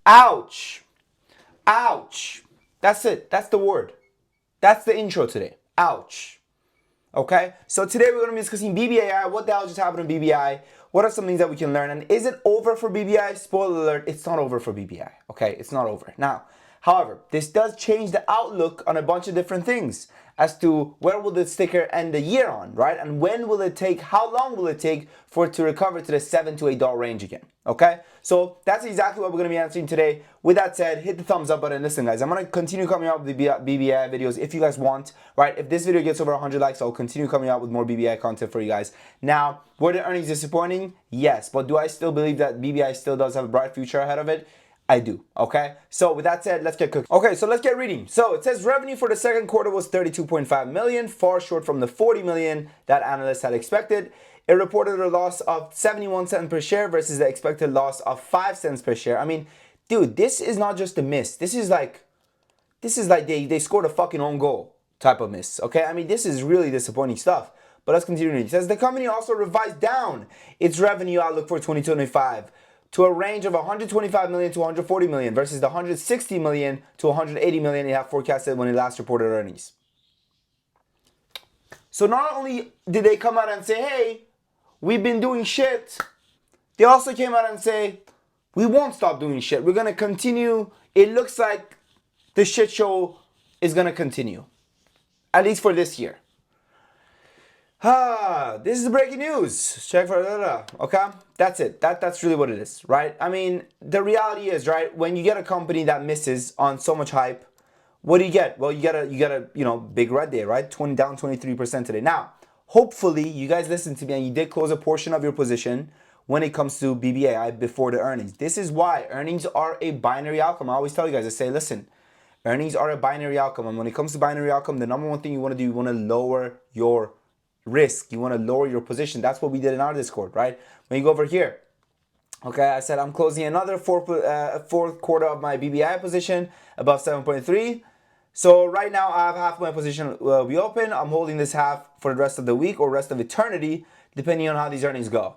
Ouch. Ouch. That's it. That's the word. That's the intro today. Ouch. Okay? So today we're going to be discussing BBAI. What the hell just happened in BBI? What are some things that we can learn? And is it over for BBI? Spoiler alert, it's not over for BBI. Okay? It's not over. Now, however, this does change the outlook on a bunch of different things as to where will the sticker end the year on, right? And when will it take, how long will it take for it to recover to the $7 to $8 range again? Okay? So that's exactly what we're going to be answering today. With that said, hit the thumbs up button. Listen, guys, I'm going to continue coming out with the BBI videos if you guys want, right? If this video gets over 100 likes, I'll continue coming out with more BBI content for you guys. Now, were the earnings disappointing? Yes. But do I still believe that BBI still does have a bright future ahead of it? I do, okay? So with that said, let's get cooking. Okay, so let's get reading. So it says revenue for the second quarter was 32.5 million, far short from the 40 million that analysts had expected. It reported a loss of 71 cents per share versus the expected loss of 5 cents per share. I mean, dude, this is not just a miss. This is like they scored a fucking own goal type of miss, okay? I mean, this is really disappointing stuff. But let's continue reading. It says the company also revised down its revenue outlook for 2025 to a range of 125 million to 140 million versus the 160 million to 180 million it had forecasted when it last reported earnings. So not only did they come out and say, hey, we've been doing shit, they also came out and say, we won't stop doing shit. We're going to continue. It looks like the shit show is going to continue, at least for this year. This is breaking news. Check for okay? That's it. That's really what it is, right? I mean, the reality is, right, when you get a company that misses on so much hype, what do you get? Well, you get a big red day, right? Down 23% today. Now, hopefully you guys listened to me and you did close a portion of your position when it comes to BBAI before the earnings. This is why earnings are a binary outcome. I always tell you guys, I say, listen, earnings are a binary outcome. And when it comes to binary outcome, the number one thing you want to do, you want to lower your risk. You want to lower your position. That's what we did in our Discord, right? When you go over here, okay, I said I'm closing another fourth quarter of my BBI position above 7.3. So right now I have half my position will be open. I'm holding this half for the rest of the week or rest of eternity, depending on how these earnings go.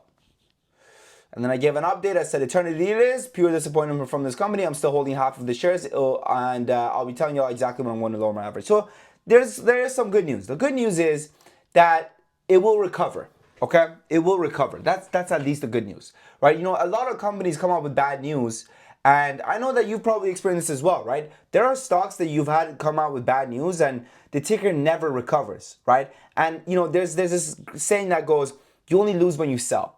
And then I gave an update. I said eternity it is. Pure disappointment from this company. I'm still holding half of the shares, and I'll be telling you all exactly when I'm going to lower my average. So there is some good news. The good news is that it will recover. Okay, it will recover. That's at least the good news, right? You know, a lot of companies come up with bad news, and I know that you've probably experienced this as well, right? There are stocks that you've had come out with bad news, and the ticker never recovers, right? And you know, there's this saying that goes, "You only lose when you sell."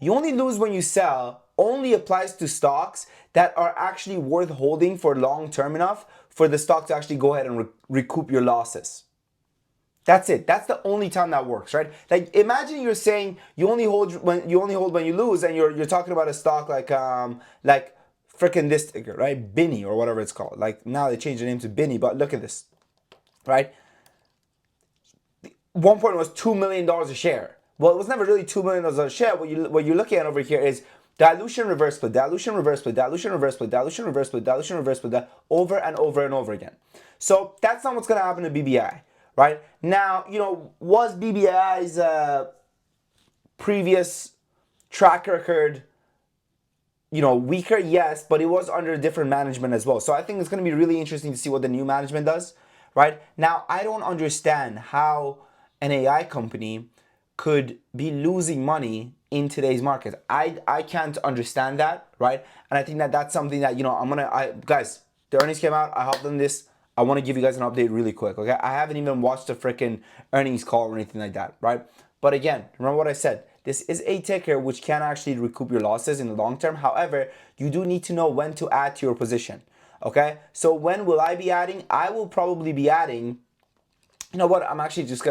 You only lose when you sell only applies to stocks that are actually worth holding for long term enough for the stock to actually go ahead and recoup your losses. That's it. That's the only time that works, right? Like imagine you're saying you only hold when you lose, and you're talking about a stock like freaking this ticker, right? Binny or whatever it's called. Like now they changed the name to Binny, but look at this, right? One point it was $2 million a share. Well, it was never really $2 million a share. What you're looking at over here is dilution reverse split, dilution reverse split, dilution reverse split, dilution reverse split, dilution reverse split, over and over and over again. So that's not what's going to happen to BBI, right? Now, you know, was BBI's previous track record, you know, weaker? Yes, but it was under different management as well. So I think it's going to be really interesting to see what the new management does, right? Now, I don't understand how an AI company could be losing money in today's market. I can't understand that, right? And I think that that's something that, you know, guys, the earnings came out. I hopped on this. I want to give you guys an update really quick, okay? I haven't even watched the freaking earnings call or anything like that, right? But again, remember what I said. This is a ticker which can actually recoup your losses in the long term. However, you do need to know when to add to your position, okay? So when will I be adding? I will probably be adding, you know what? I'm actually just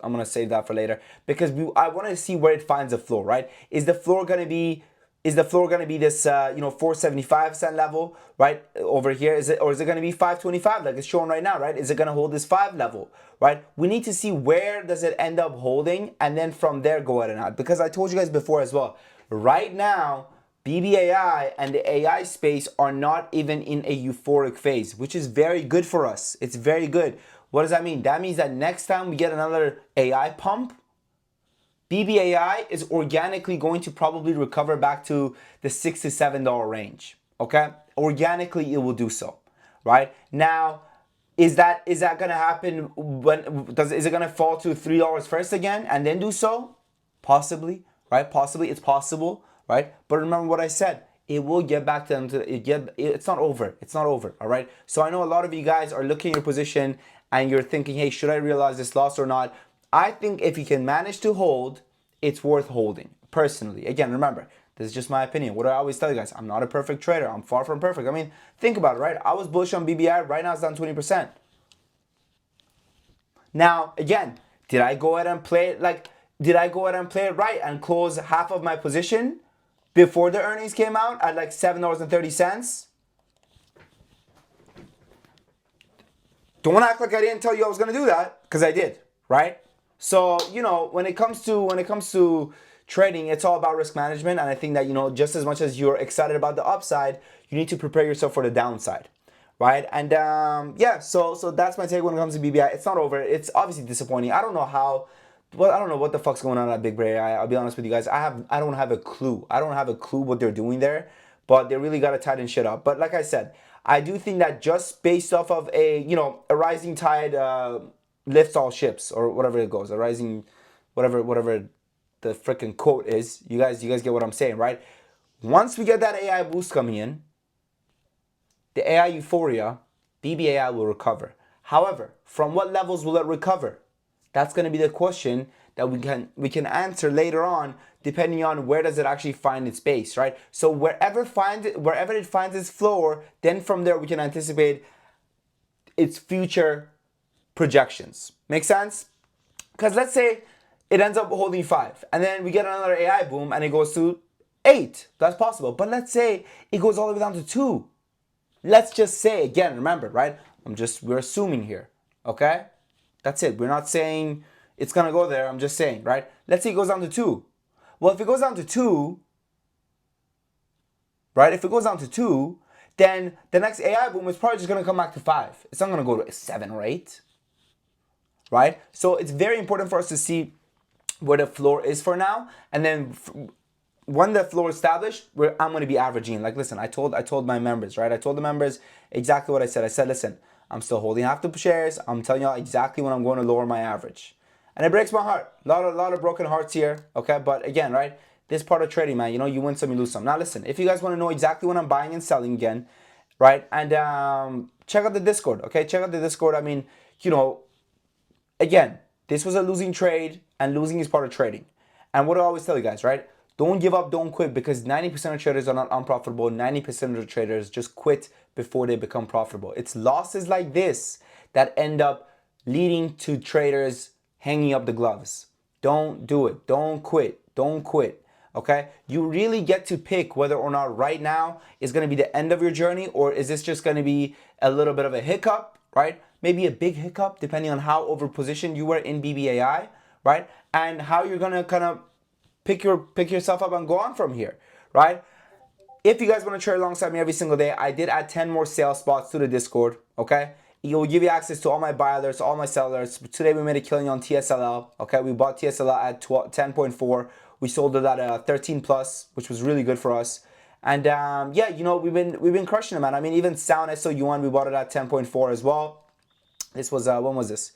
I'm gonna save that for later because I want to see where it finds a floor, right? Is the floor gonna be this 4.75 level, right, over here? Is it gonna be 5.25 like it's shown right now, right? Is it gonna hold this 5 level, right? We need to see where does it end up holding, and then from there go ahead and add. Because I told you guys before as well, right now BBAI and the AI space are not even in a euphoric phase, which is very good for us. It's very good. What does that mean? That means that next time we get another AI pump, BBAI is organically going to probably recover back to the $6 to $7 range. Okay, organically it will do so, right? Now, is that gonna happen is it gonna fall to $3 first again and then do so? Possibly, right? Possibly, it's possible, right? But remember what I said. It will get back to them. It's not over. It's not over. All right. So I know a lot of you guys are looking at your position and you're thinking, hey, should I realize this loss or not? I think if you can manage to hold, it's worth holding. Personally, again, remember, this is just my opinion. What do I always tell you guys? I'm not a perfect trader. I'm far from perfect. I mean, think about it, right? I was bullish on BBI. Right now, it's down 20%. Now, again, did I go ahead and play it did I go ahead and play it right and close half of my position before the earnings came out at like $7.30? Don't act like I didn't tell you I was gonna do that, because I did, right? So, when it comes to trading, it's all about risk management, and I think that, just as much as you're excited about the upside, you need to prepare yourself for the downside, right? And yeah, so that's my take when it comes to BBI. It's not over. It's obviously disappointing. I don't know what the fuck's going on at Big Bray. I'll be honest with you guys. I don't have a clue. I don't have a clue what they're doing there, but they really got to tighten shit up. But like I said, I do think that just based off of a rising tide lifts all ships, or whatever it goes, a rising, whatever the freaking quote is. You guys get what I'm saying, right? Once we get that AI boost coming in, the AI euphoria, BBAI will recover. However, from what levels will it recover? That's going to be the question that we can answer later on, depending on where does it actually find its base, right? So wherever it finds its floor, then from there we can anticipate its future projections. Make sense? Because let's say it ends up holding 5, and then we get another AI boom and it goes to 8. That's possible. But let's say it goes all the way down to 2. Let's just say, again, remember, right? We're assuming here, okay? That's it. We're not saying it's going to go there. I'm just saying, right? Let's say it goes down to 2. Well, if it goes down to 2, right? If it goes down to 2, then the next AI boom is probably just going to come back to 5. It's not going to go to 7 or 8, right? So it's very important for us to see where the floor is for now. And then when the floor is established, I'm going to be averaging. Like, listen, I told my members, right? I told the members exactly what I said. I said, listen, I'm still holding half the shares. I'm telling y'all exactly when I'm going to lower my average. And it breaks my heart. A lot of broken hearts here, okay? But again, right? This part of trading, man, you win some, you lose some. Now, listen, if you guys want to know exactly when I'm buying and selling again, right? And check out the Discord, okay? Check out the Discord. I mean, again, this was a losing trade, and losing is part of trading. And what do I always tell you guys, right? Don't give up, don't quit, because 90% of traders are not unprofitable. 90% of the traders just quit before they become profitable. It's losses like this that end up leading to traders hanging up the gloves. Don't do it. Don't quit. Don't quit. Okay? You really get to pick whether or not right now is going to be the end of your journey, or is this just going to be a little bit of a hiccup, right? Maybe a big hiccup depending on how overpositioned you were in BBAI, right? And how you're going to kind of pick yourself up and go on from here, right? If you guys want to trade alongside me every single day, I did add 10 more sales spots to the Discord, okay? It will give you access to all my buy alerts, all my sell alerts. Today we made a killing on TSLL, okay? We bought TSLL at 10.4. We sold it at 13 plus, which was really good for us. And yeah, we've been crushing it, man. I mean, even Sound SO1, we bought it at 10.4 as well. This was when was this?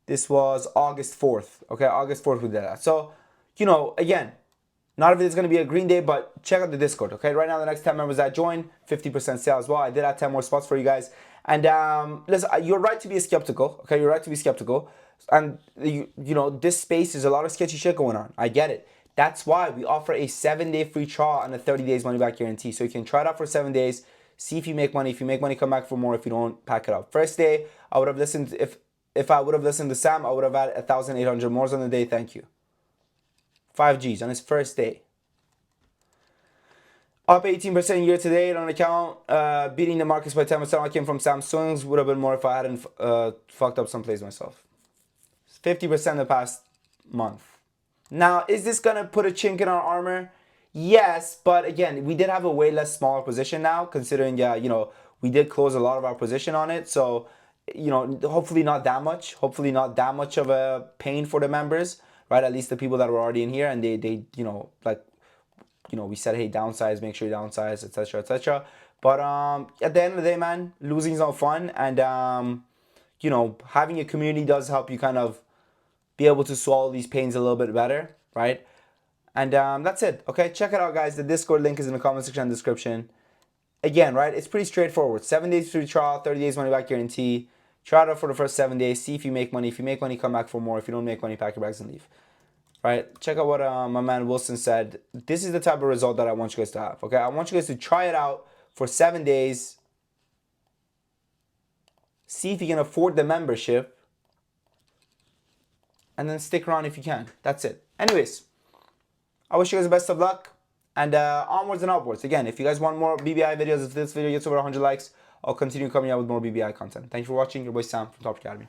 This was August 4th. Okay, August 4th we did that. So, again, not if it's going to be a green day, but check out the Discord, okay? Right now, the next 10 members that join, 50% sale as well. I did add 10 more spots for you guys. And listen, you're right to be skeptical, okay? You're right to be skeptical. And, this space is a lot of sketchy shit going on. I get it. That's why we offer a 7-day free trial and a 30 days money back guarantee. So you can try it out for 7 days, see if you make money. If you make money, come back for more. If you don't, pack it up. First day, I would have listened, if I would have listened to Sam, I would have had 1,800 more on the day. Thank you. 5Gs on his first day. Up 18% year to date on account, beating the markets by 10%. I came from Samsung's. Would have been more if I hadn't fucked up some plays myself. 50% the past month. Now, is this going to put a chink in our armor? Yes, but again, we did have a way less smaller position now, considering, we did close a lot of our position on it. So, hopefully not that much. Hopefully not that much of a pain for the members, right? At least the people that were already in here, and they we said, hey, downsize, make sure you downsize, etc., etc. But at the end of the day, man, losing is not fun, and having a community does help you kind of be able to swallow these pains a little bit better, right? And that's it. Okay, check it out, guys. The Discord link is in the comment section and description. Again, right, it's pretty straightforward. 7 days free trial, 30 days money back guarantee. Try it out for the first 7 days. See if you make money. If you make money, come back for more. If you don't make money, pack your bags and leave. Right? Check out what my man Wilson said. This is the type of result that I want you guys to have. Okay, I want you guys to try it out for 7 days. See if you can afford the membership. And then stick around if you can. That's it. Anyways, I wish you guys the best of luck. And onwards and upwards. Again, if you guys want more BBI videos, if this video gets over 100 likes, I'll continue coming out with more BBI content. Thank you for watching. Your boy Sam from Top Academy.